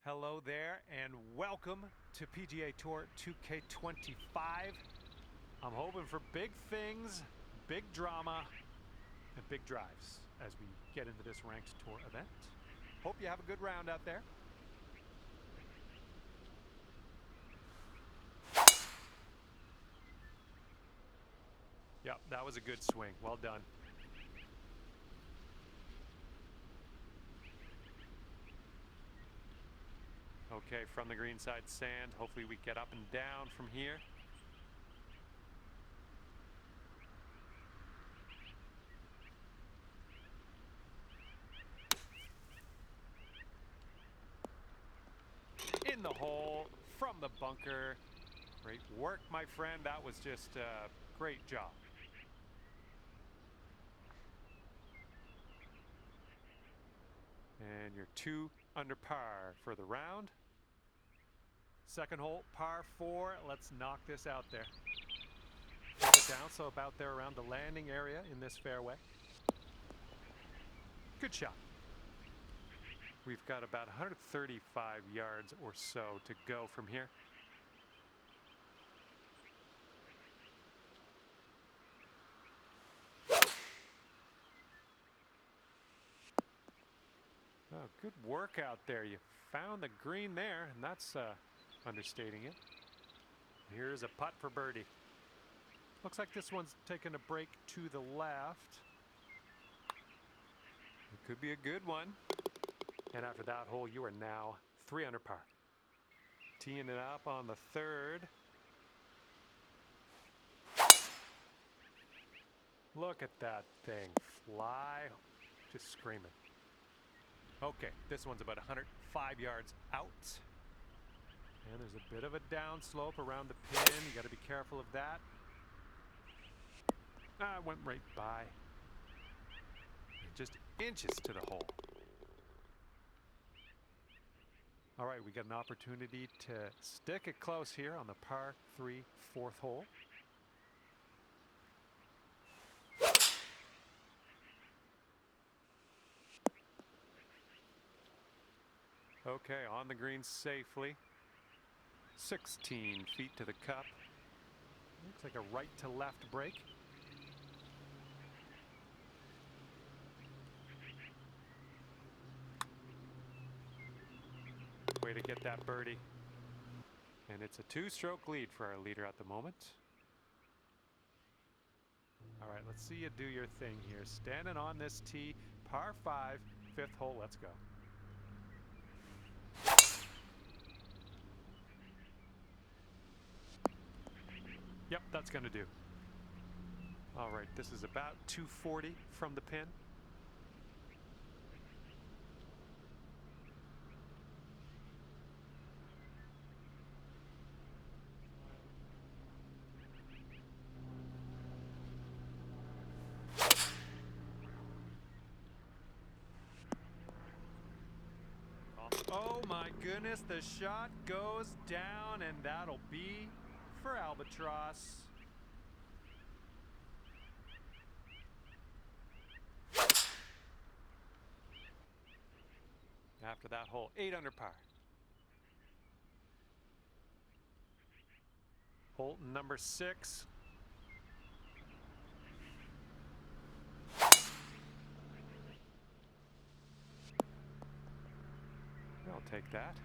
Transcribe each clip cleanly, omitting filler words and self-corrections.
Hello there and welcome to PGA Tour 2K25. I'm hoping for big things, big drama, and big drives as we get into this ranked tour event. Hope you have a good round out there. Yep, that was a good swing. Well done. Okay, from the green side sand. Hopefully we get up and down from here. In the hole from the bunker. Great work, my friend. That was just a great job. And you're 2 under par for the round. Second hole, par 4. Let's knock this out there. Hold it down, so about there around the landing area in this fairway. Good shot. We've got about 135 yards or so to go from here. Oh, good work out there. You found the green there, and that's understating it. Here's a putt for birdie. Looks like this one's taking a break to the left. It could be a good one. And after that hole, you are now 3 under par. Teeing it up on the third. Look at that thing fly. Just screaming. Okay, this one's about 105 yards out. And there's a bit of a downslope around the pin. You got to be careful of that. Went right by. Just inches to the hole. All right, we got an opportunity to stick it close here on the par 3 4th hole. Okay, on the green safely. 16 feet to the cup. Looks like a right to left break. Way to get that birdie. And it's a 2-stroke lead for our leader at the moment. All right, let's see you do your thing here. Standing on this tee, par 5, 5th hole, let's go. Yep, that's going to do. All right, this is about 240 from the pin. Oh my goodness, the shot goes down, and that'll be for Albatross. After that hole, 8 under par. Hole number 6. I'll take that.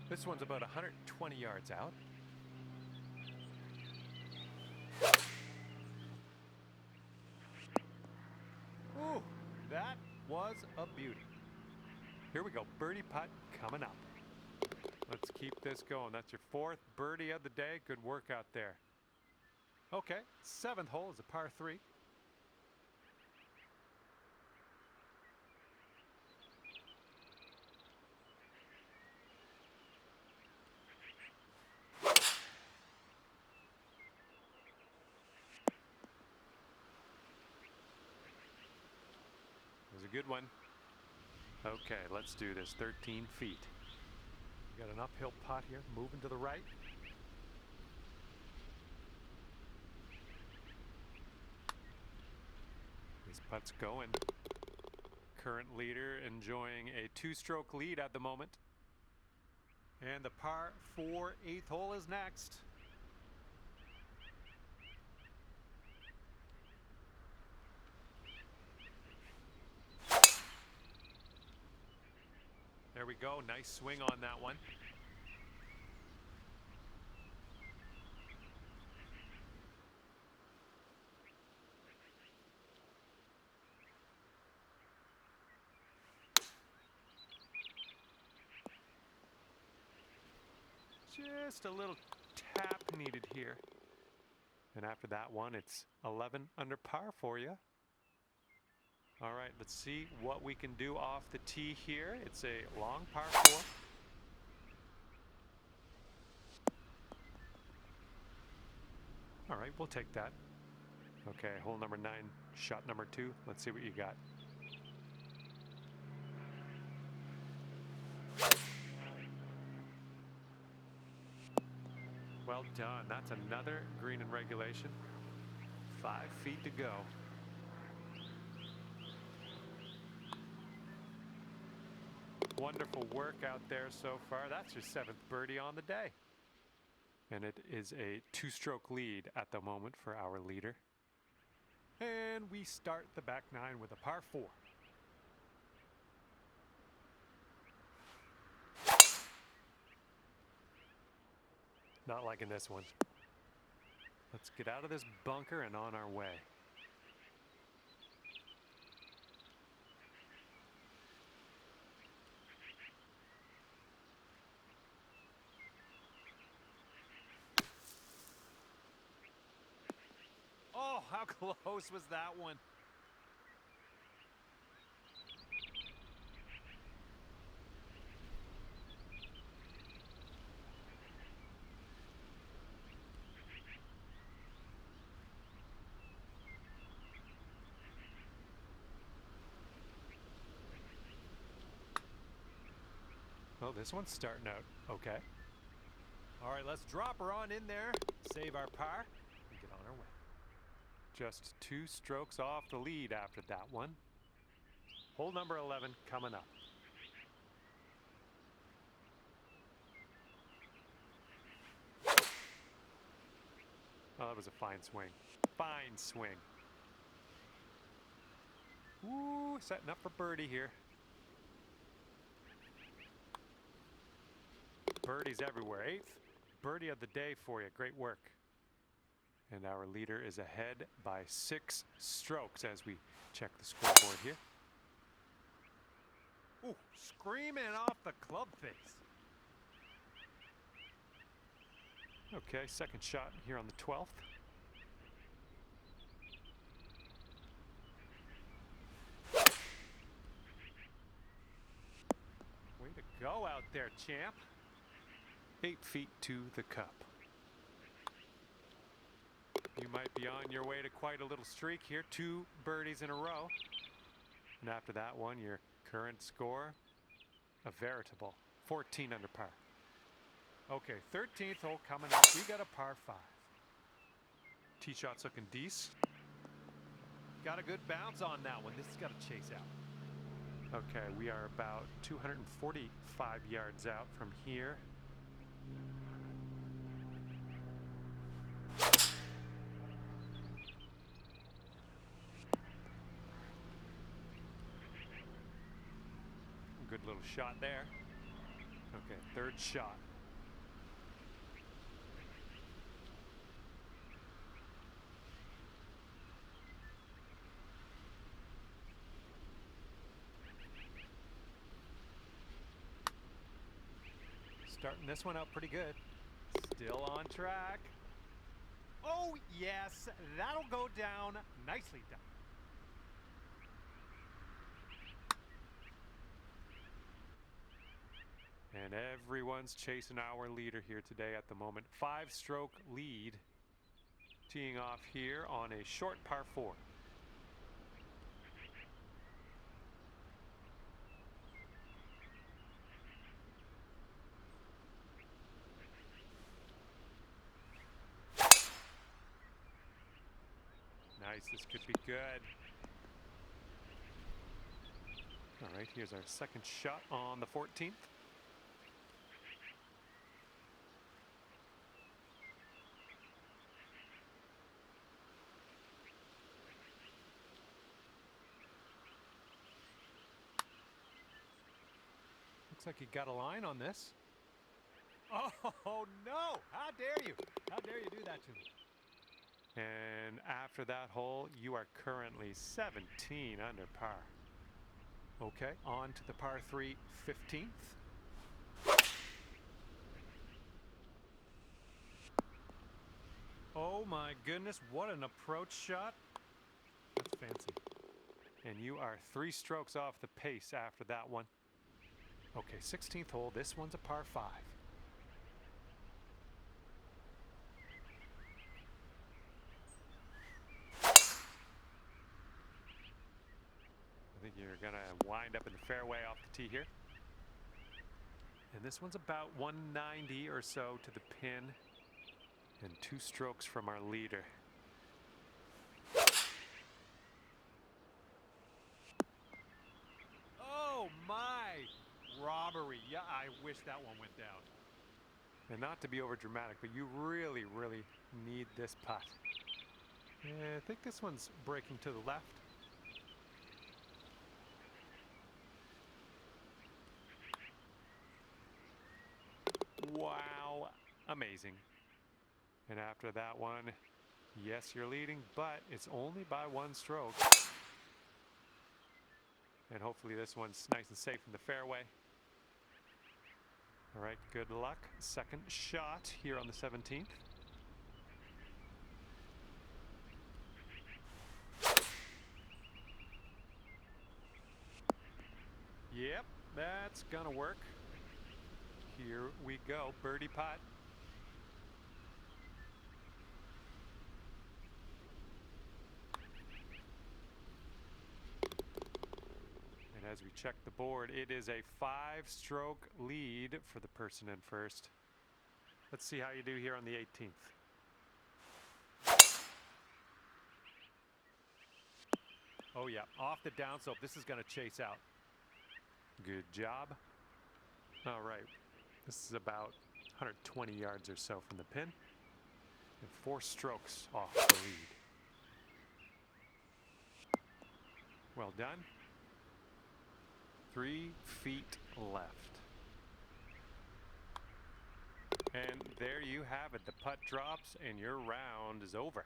This one's about 120 yards out. Ooh, that was a beauty. Here we go, birdie putt coming up. Let's keep this going. That's your 4th birdie of the day. Good work out there. Okay, 7th hole is a par 3. It was a good one. Okay, let's do this. 13 feet. We got an uphill putt here, moving to the right. This putt's going. Current leader enjoying a 2-stroke lead at the moment. And the par 4 8th hole is next. There we go. Nice swing on that one. Just a little tap needed here. And after that one, it's 11 under par for you. All right, let's see what we can do off the tee here. It's a long par 4. All right, we'll take that. Okay, hole number 9, shot number 2. Let's see what you got. Well done. That's another green in regulation. 5 feet to go. Wonderful work out there so far. That's your 7th birdie on the day. And it is a 2-stroke lead at the moment for our leader. And we start the back 9 with a par 4. Not liking this one. Let's get out of this bunker and on our way. Oh, how close was that one? Oh, this one's starting out okay. All right, let's drop her on in there, save our par, and get on our way. Just 2 strokes off the lead after that one. Hole number 11 coming up. Oh, that was a fine swing. Fine swing. Ooh, setting up for birdie here. Birdies everywhere. 8th birdie of the day for you. Great work. And our leader is ahead by 6 strokes as we check the scoreboard here. Ooh, screaming off the club face. Okay, second shot here on the 12th. Way to go out there, champ. 8 feet to the cup. You might be on your way to quite a little streak here. 2 birdies in a row. And after that one, your current score, a veritable 14 under par. Okay, 13th hole coming up. We got a par 5. Tee shot's looking decent. Got a good bounce on that one. This has got to chase out. Okay, we are about 245 yards out from here. Good little shot there. Okay, 3rd shot. Starting this one out pretty good. Still on track. Oh, yes, that'll go down. Nicely done. And everyone's chasing our leader here today at the moment. 5-stroke lead. Teeing off here on a short par 4. Nice, this could be good. All right, here's our second shot on the 14th. Looks like you got a line on this. Oh no! How dare you? How dare you do that to me? And after that hole, you are currently 17 under par. Okay, on to the par 3 15th. Oh my goodness, what an approach shot. That's fancy. And you are 3 strokes off the pace after that one. Okay, 16th hole. This one's a par 5. I think you're going to wind up in the fairway off the tee here. And this one's about 190 or so to the pin. And 2 strokes from our leader. Oh my! Robbery. Yeah, I wish that one went down. And not to be over dramatic, but you really, really need this putt. I think this one's breaking to the left. Wow, amazing. And after that one, yes, you're leading, but it's only by 1 stroke. And hopefully this one's nice and safe in the fairway. All right, good luck. Second shot here on the 17th. Yep, that's gonna work. Here we go, birdie putt. And as we check the board, it is a 5-stroke lead for the person in first. Let's see how you do here on the 18th. Oh yeah, off the downslope. This is going to chase out. Good job. All right, this is about 120 yards or so from the pin. And 4 strokes off the lead. Well done. 3 feet left. And there you have it. The putt drops and your round is over.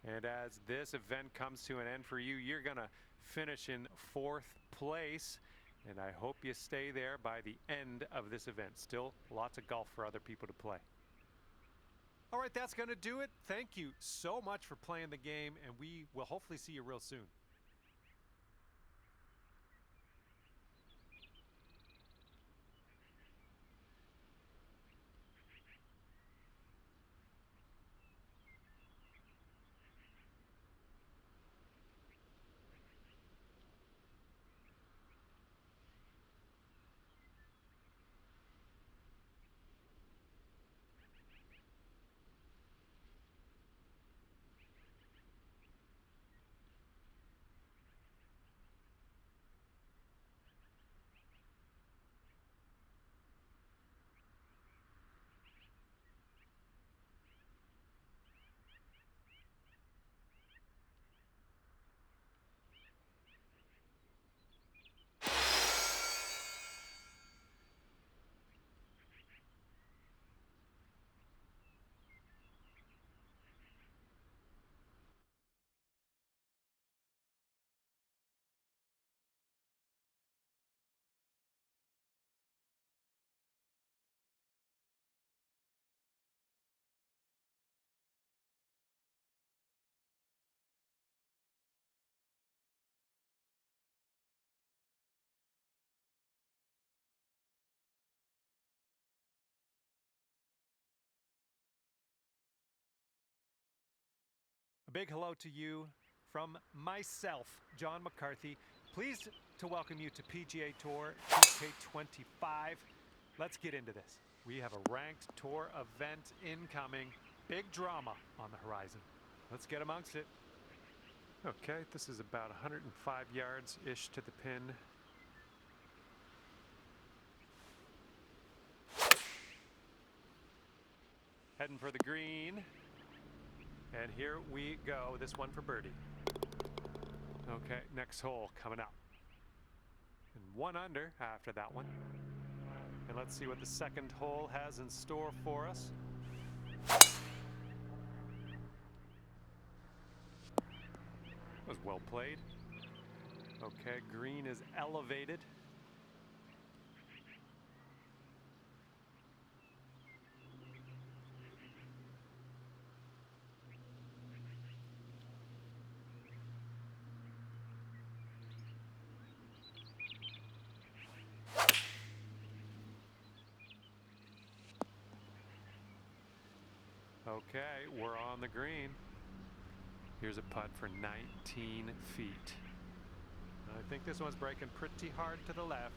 And as this event comes to an end for you, you're going to finish in 4th place. And I hope you stay there by the end of this event. Still lots of golf for other people to play. All right, that's going to do it. Thank you so much for playing the game, and we will hopefully see you real soon. A big hello to you from myself, John McCarthy. Pleased to welcome you to PGA Tour 2K25. Let's get into this. We have a ranked tour event incoming. Big drama on the horizon. Let's get amongst it. Okay, this is about 105 yards-ish to the pin. Heading for the green. And here we go. This one for birdie. Okay, next hole coming up. And 1 under after that one. And let's see what the second hole has in store for us. That was well played. Okay, green is elevated. Okay, we're on the green. Here's a putt for 19 feet. I think this one's breaking pretty hard to the left.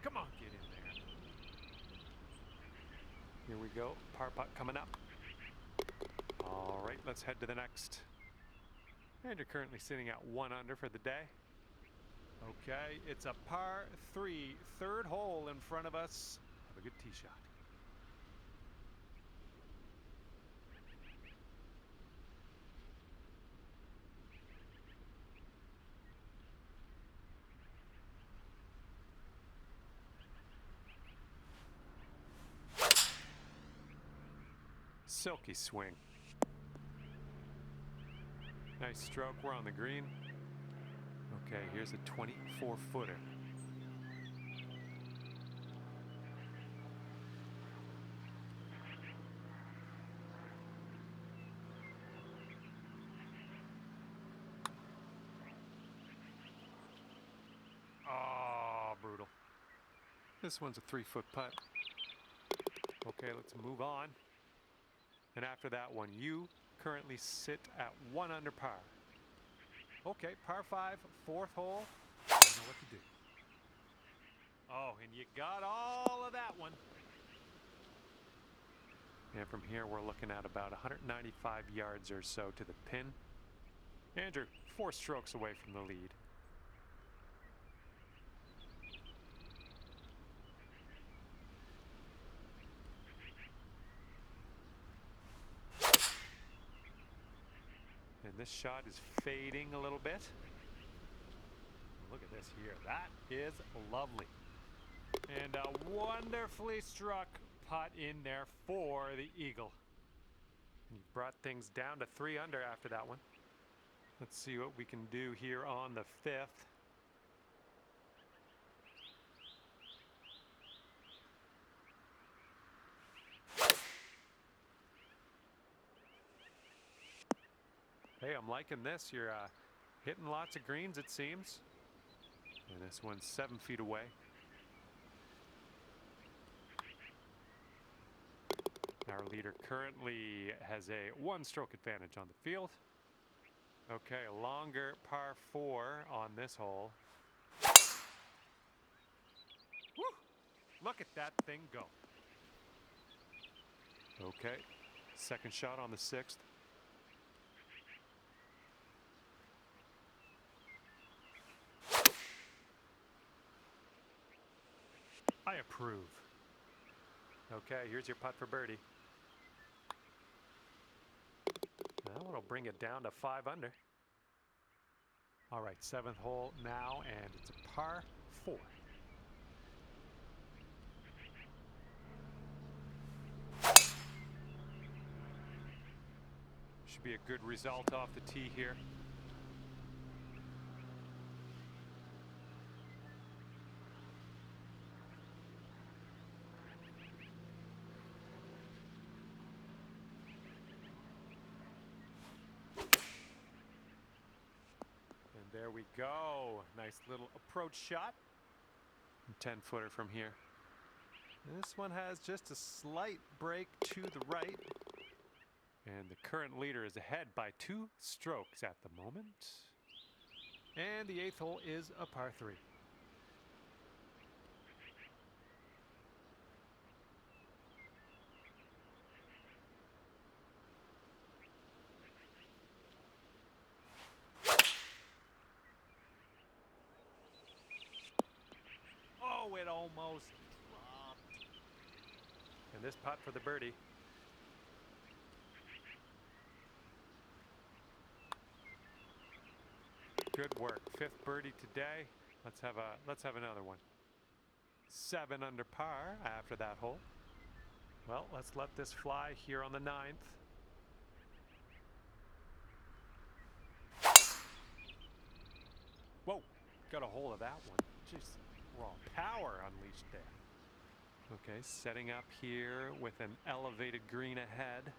Come on, get in there. Here we go, par putt coming up. All right, let's head to the next. And you're currently sitting at 1 under for the day. Okay, it's a par 3, third hole in front of us. Have a good tee shot. Silky swing. Nice stroke, we're on the green. Okay, here's a 24-footer. Oh, brutal. This one's a 3-foot putt. Okay, let's move on. And after that one, you currently sit at 1 under par. Okay, par 5, fourth hole. I don't know what to do. Oh, and you got all of that one. And from here, we're looking at about 195 yards or so to the pin. Andrew, 4 strokes away from the lead. And this shot is fading a little bit. Look at this here. That is lovely. And a wonderfully struck putt in there for the eagle. You brought things down to 3 under after that one. Let's see what we can do here on the 5th. Hey, I'm liking this. You're hitting lots of greens, it seems. And this one's 7 feet away. Our leader currently has a 1-stroke advantage on the field. Okay, a longer par 4 on this hole. Woo! Look at that thing go. Okay, second shot on the 6th. I approve. Okay, here's your putt for birdie. That one will bring it down to 5 under. All right, 7th hole now, and it's a par 4. Should be a good result off the tee here. There we go. Nice little approach shot. 10-footer from here. This one has just a slight break to the right. And the current leader is ahead by 2 strokes at the moment. And the 8th hole is a par 3. Oh, it almost dropped. And this putt for the birdie. Good work. 5th birdie today. Let's have another one. 7 under par after that hole. Well, let's let this fly here on the 9th. Whoa, got a hold of that one. Just raw power unleashed there. Okay, setting up here with an elevated green ahead.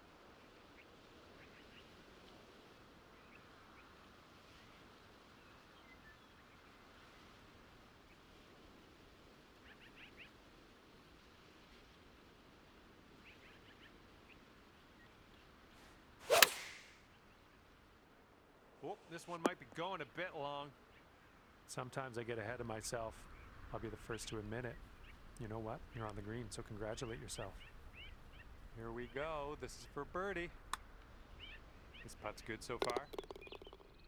Oh, this one might be going a bit long. Sometimes I get ahead of myself. I'll be the first to admit it. You know what? You're on the green, so congratulate yourself. Here we go. This is for birdie. This putt's good so far.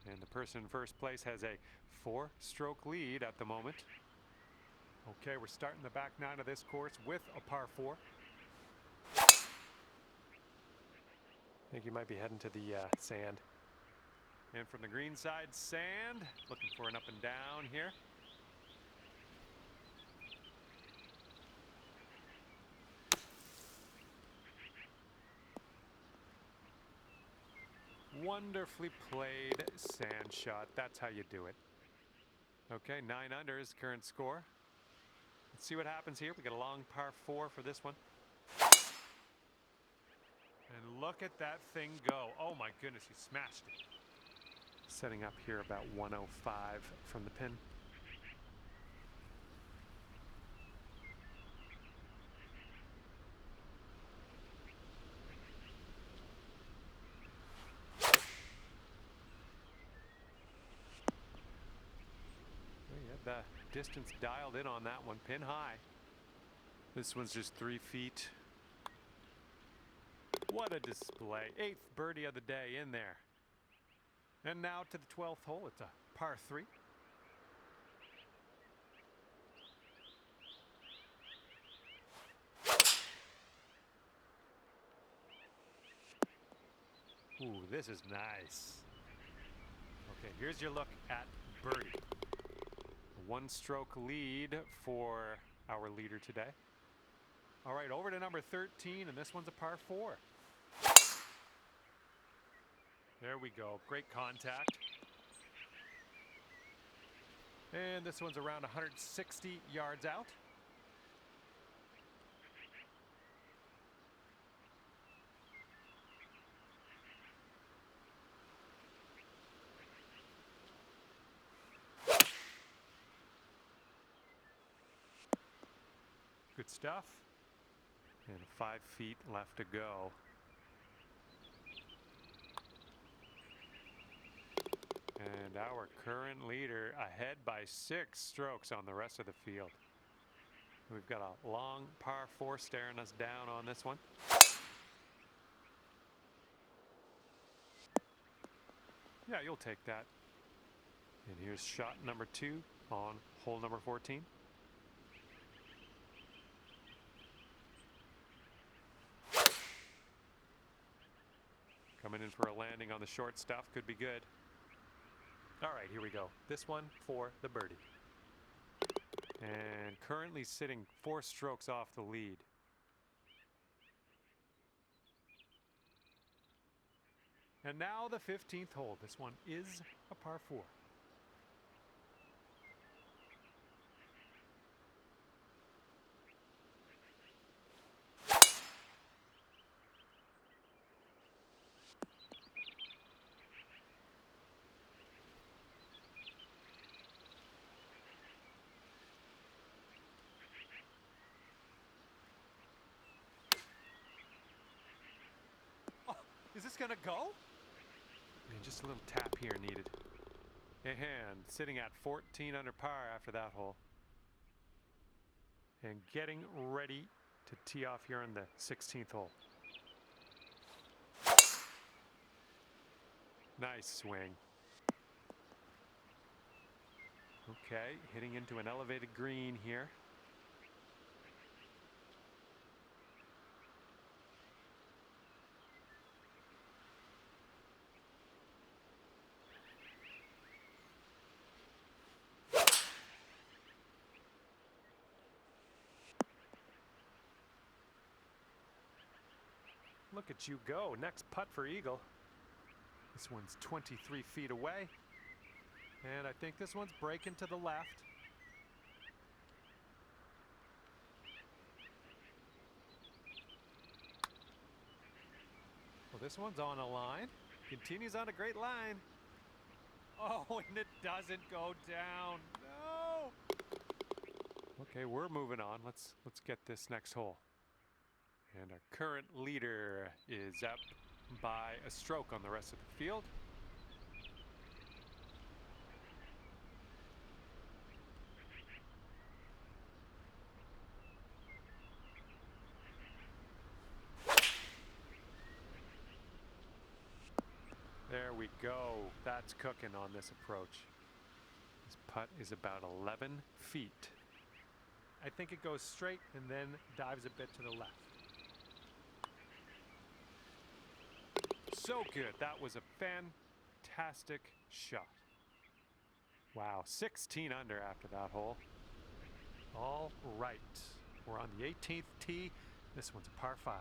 And the person in first place has a 4-stroke lead at the moment. Okay, we're starting the back 9 of this course with a par 4. I think you might be heading to the sand. And from the green side, sand. Looking for an up and down here. Wonderfully played sand shot. That's how you do it. Okay, 9 under is the current score. Let's see what happens here. We got a long par 4 for this one. And look at that thing go. Oh my goodness, he smashed it. Setting up here about 105 from the pin. The distance dialed in on that one, pin high. This one's just 3 feet. What a display. 8th birdie of the day in there. And now to the 12th hole. It's a par 3. Ooh, this is nice. Okay, here's your look at birdie. 1-stroke lead for our leader today. All right, over to number 13, and this one's a par 4. There we go. Great contact. And this one's around 160 yards out. Good stuff. And 5 feet left to go. And our current leader ahead by 6 strokes on the rest of the field. We've got a long par 4 staring us down on this one. Yeah, you'll take that. And here's shot number 2 on hole number 14. Coming in for a landing on the short stuff. Could be good. All right, here we go. This one for the birdie. And currently sitting 4 strokes off the lead. And now the 15th hole. This one is a par 4. Is this gonna go? And just a little tap here needed. And sitting at 14 under par after that hole. And getting ready to tee off here on the 16th hole. Nice swing. Okay, hitting into an elevated green here. Look at you go. Next putt for eagle. This one's 23 feet away. And I think this one's breaking to the left. Well, this one's on a line. Continues on a great line. Oh, and it doesn't go down. No. Okay, we're moving on. Let's get this next hole. And our current leader is up by a stroke on the rest of the field. There we go. That's cooking on this approach. This putt is about 11 feet. I think it goes straight and then dives a bit to the left. So good. That was a fantastic shot. Wow, 16 under after that hole. All right. We're on the 18th tee. This one's a par 5.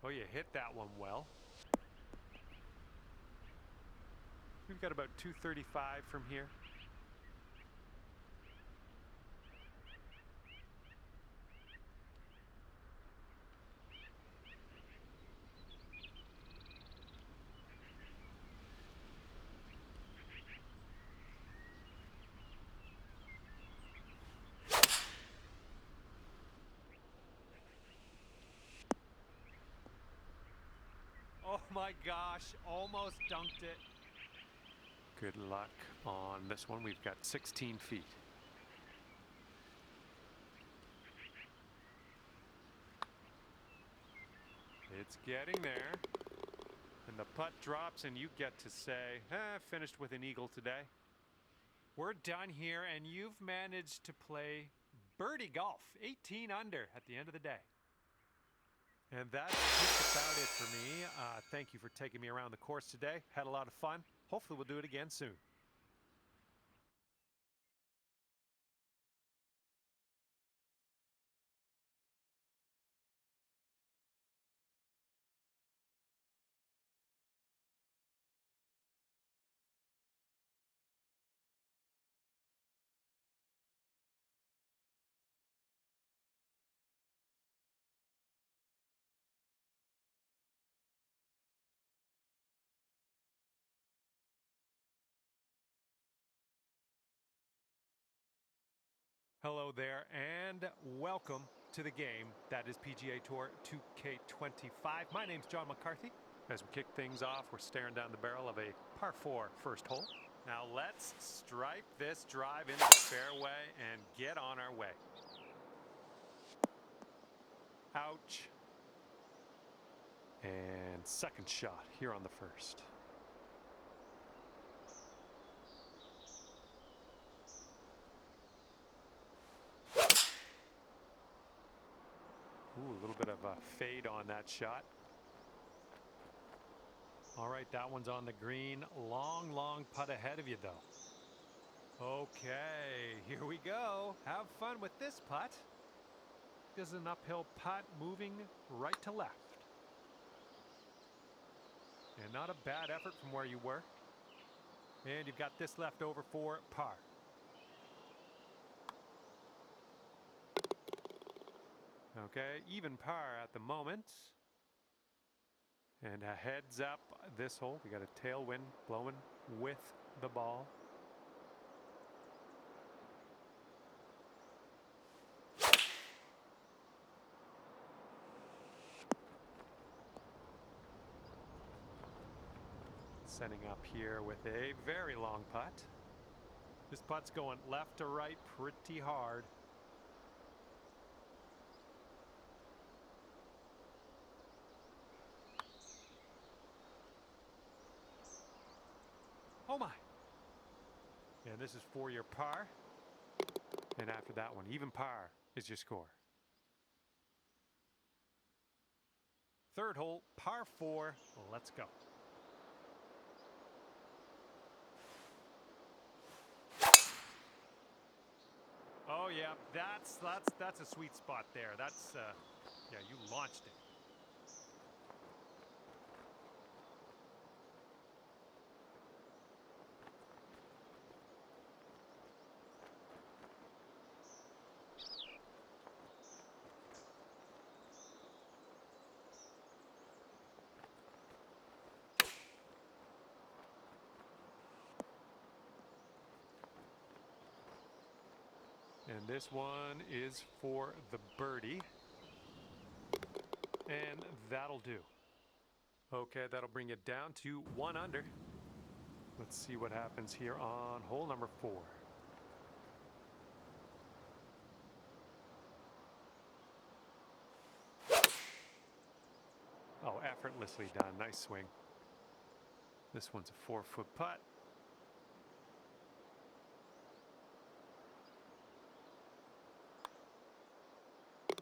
Oh, you hit that one well. We've got about 235 from here. Oh my gosh, almost dunked it. Good luck on this one. We've got 16 feet. It's getting there. And the putt drops and you get to say, finished with an eagle today. We're done here and you've managed to play birdie golf, 18 under at the end of the day. And that's just about it for me. Thank you for taking me around the course today. Had a lot of fun. Hopefully we'll do it again soon. Hello there and welcome to the game that is PGA Tour 2K25. My name's John McCarthy. As we kick things off, we're staring down the barrel of a par 4 first hole. Now let's stripe this drive into the fairway and get on our way. Ouch. And second shot here on the first. Ooh, a little bit of a fade on that shot. All right, that one's on the green. Long, long putt ahead of you, though. Okay, here we go. Have fun with this putt. This is an uphill putt moving right to left. And not a bad effort from where you were. And you've got this left over for par. Okay, even par at the moment. And a heads up this hole. We got a tailwind blowing with the ball. Setting up here with a very long putt. This putt's going left to right pretty hard. Oh my. And this is for your par. And after that one, even par is your score. Third hole, par 4. Let's go. Oh yeah, that's a sweet spot there. That's yeah, you launched it. And this one is for the birdie. And that'll do. Okay, that'll bring it down to 1 under. Let's see what happens here on hole number 4. Oh, effortlessly done. Nice swing. This one's a 4-foot putt.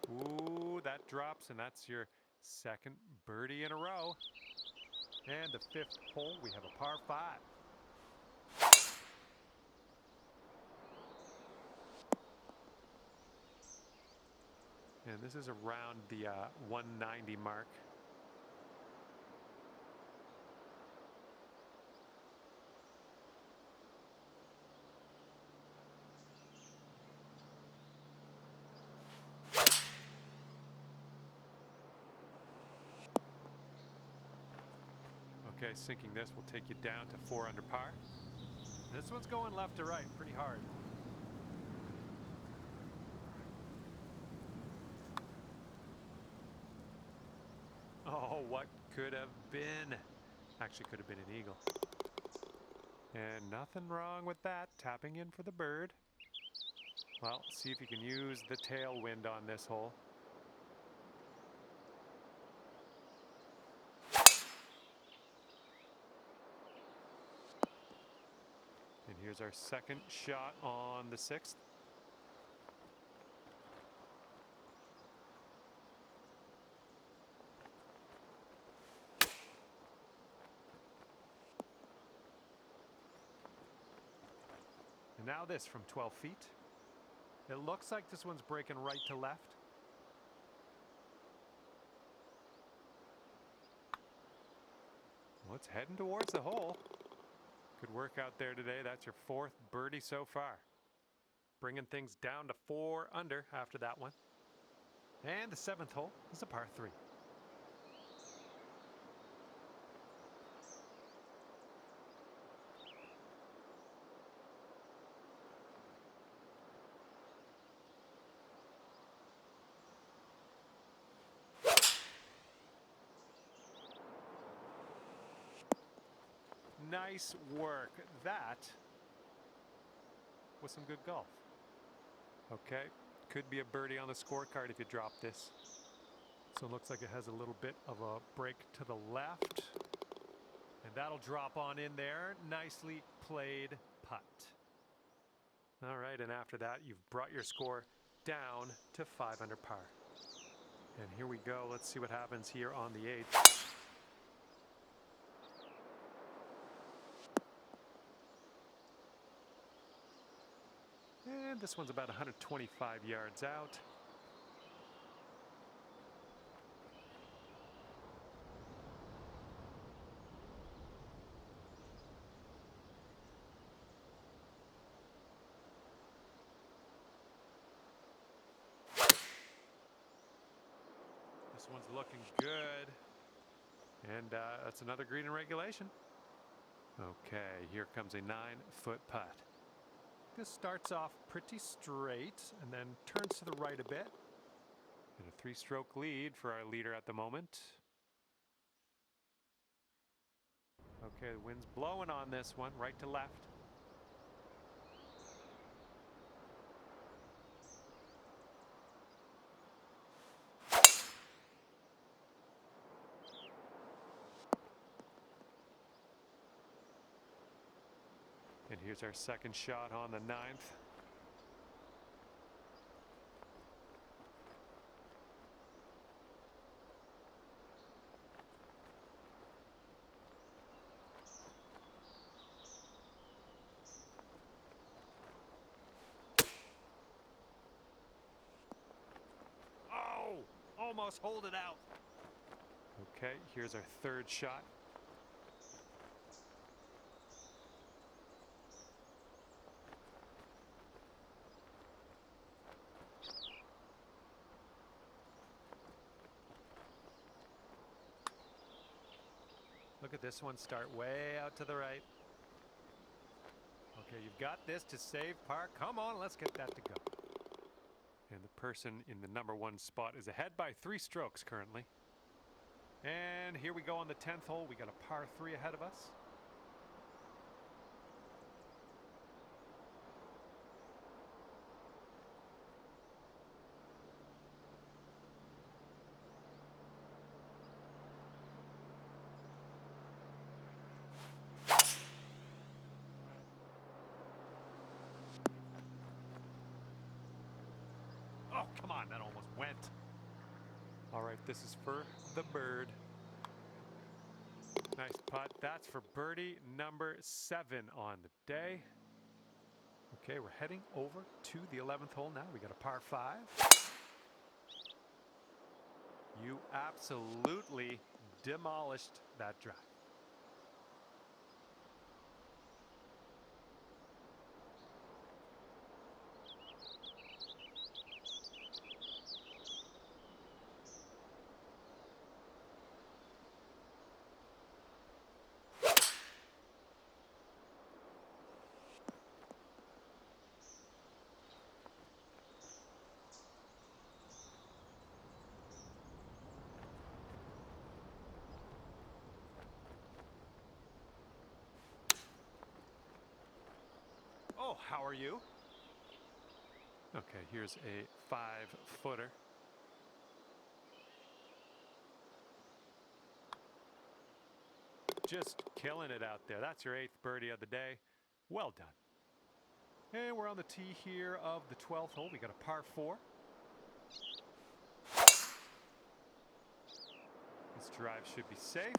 Ooh, that drops, and that's your second birdie in a row. And the 5th hole, we have a par 5. And this is around the 190 mark. Okay, sinking this will take you down to 4 under par. This one's going left to right pretty hard. Oh, what could have been? Actually, could have been an eagle. And nothing wrong with that. Tapping in for the bird. Well, see if you can use the tailwind on this hole. And here's our second shot on the 6th. And now this from 12 feet. It looks like this one's breaking right to left. Well, it's heading towards the hole. Good work out there today. That's your 4th birdie so far. Bringing things down to 4 under after that one. And the 7th hole is a par 3. Nice work. That was some good golf. Okay, could be a birdie on the scorecard if you drop this. So it looks like it has a little bit of a break to the left. And that'll drop on in there. Nicely played putt. All right, and after that, you've brought your score down to 5 under par. And here we go. Let's see what happens here on the 8th. And this one's about 125 yards out. This one's looking good. And that's another green in regulation. Okay, here comes a 9-foot putt. This starts off pretty straight and then turns to the right a bit. And a 3-stroke lead for our leader at the moment. Okay, the wind's blowing on this one, right to left. And here's our second shot on the 9th. almost hold it out. Okay, here's our third shot. Look at this one start way out to the right. Okay, you've got this to save par. Come on, let's get that to go. And the person in the number 1 spot is ahead by 3 strokes currently. And here we go on the 10th hole. We got a par 3 ahead of us. Oh, come on, that almost went. All right, this is for the bird. Nice putt. That's for birdie number 7 on the day. Okay, we're heading over to the 11th hole now. We got a par 5. You absolutely demolished that drive. Oh, how are you? Okay, here's a 5-footer. Just killing it out there. That's your 8th birdie of the day. Well done. And we're on the tee here of the 12th hole. We got a par 4. This drive should be safe.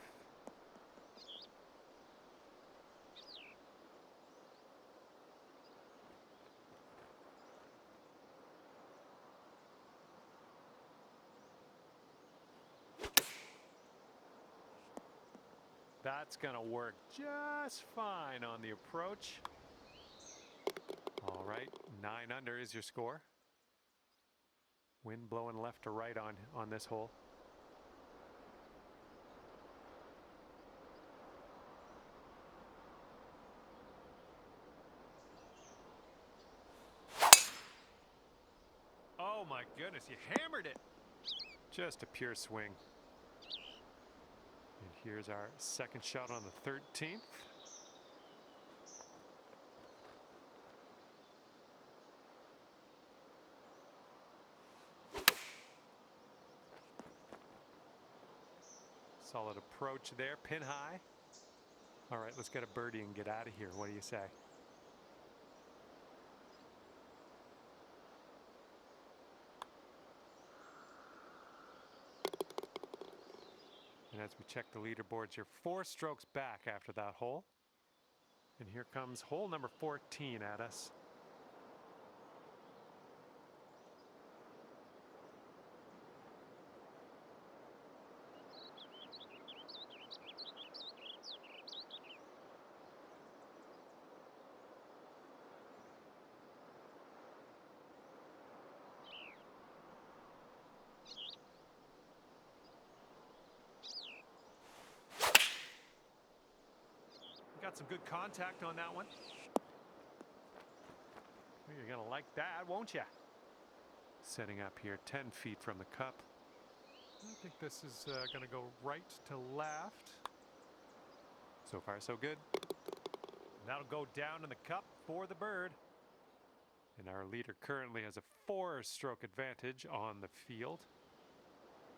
That's gonna work just fine on the approach. All right, 9 under is your score. Wind blowing left to right on this hole. Oh my goodness, you hammered it. Just a pure swing. And here's our second shot on the 13th. Solid approach there, pin high. All right, let's get a birdie and get out of here. What do you say? And as we check the leaderboards, you're 4 strokes back after that hole. And here comes hole number 14 at us. Got some good contact on that one. You're gonna like that, won't you? Setting up here 10 feet from the cup. I think this is gonna go right to left. So far so good. That'll go down in the cup for the bird. And our leader currently has a 4-stroke advantage on the field.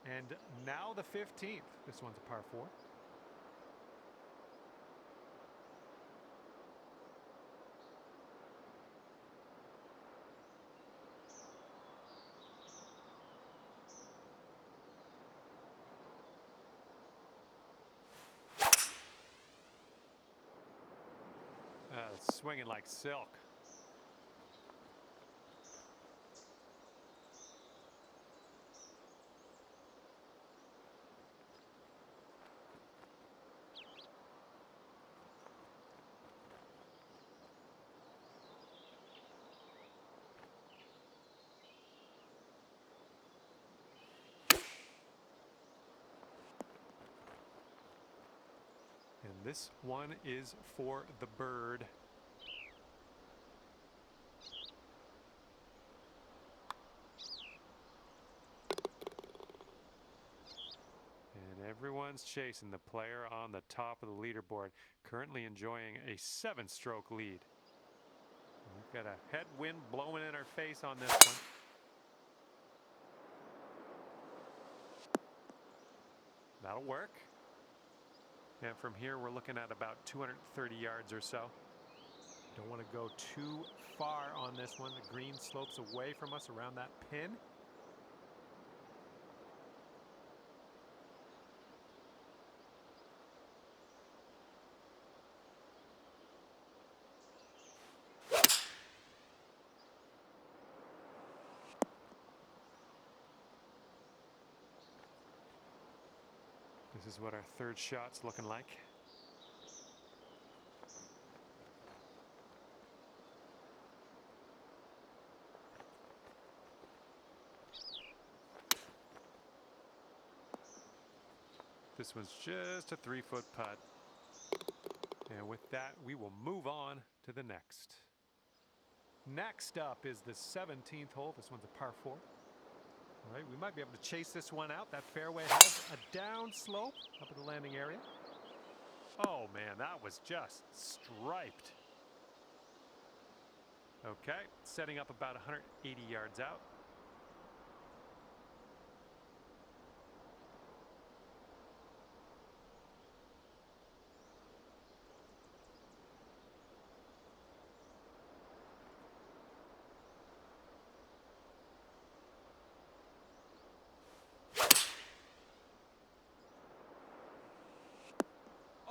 And now the 15th. This one's a par 4. Swinging like silk. This one is for the bird. And everyone's chasing the player on the top of the leaderboard, currently enjoying a 7-stroke lead. We've got a headwind blowing in our face on this one. That'll work. And from here, we're looking at about 230 yards or so. Don't want to go too far on this one. The green slopes away from us around that pin. This is what our third shot's looking like. This one's just a 3-foot putt. And with that, we will move on to the next. Next up is the 17th hole. This one's a par 4. All right, we might be able to chase this one out. That fairway has a down slope up at the landing area. Oh man, that was just striped. Okay, setting up about 180 yards out.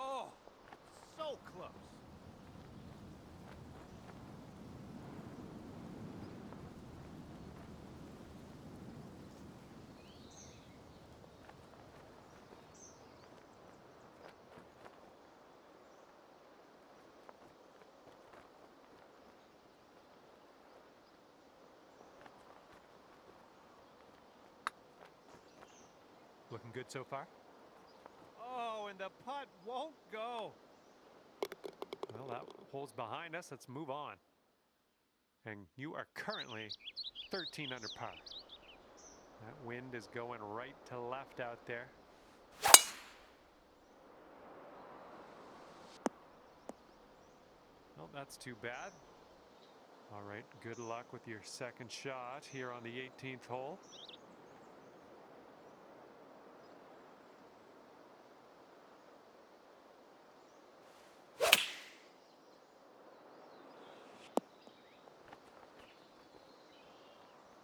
Oh, so close. Looking good so far. Oh, and the putt won't go. Well, that hole's behind us. Let's move on. And you are currently 13 under par. That wind is going right to left out there. Well, that's too bad. All right, good luck with your second shot here on the 18th hole.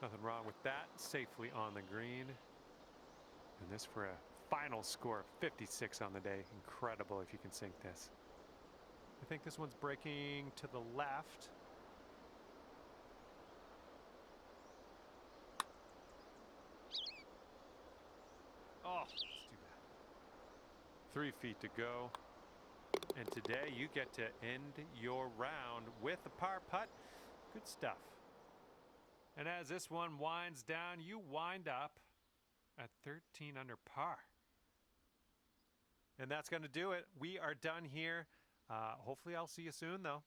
Nothing wrong with that. Safely on the green. And this for a final score of 56 on the day. Incredible if you can sink this. I think this one's breaking to the left. Oh, it's too bad. 3 feet to go. And today you get to end your round with a par putt. Good stuff. And as this one winds down, you wind up at 13 under par. And that's going to do it. We are done here. Hopefully I'll see you soon, though.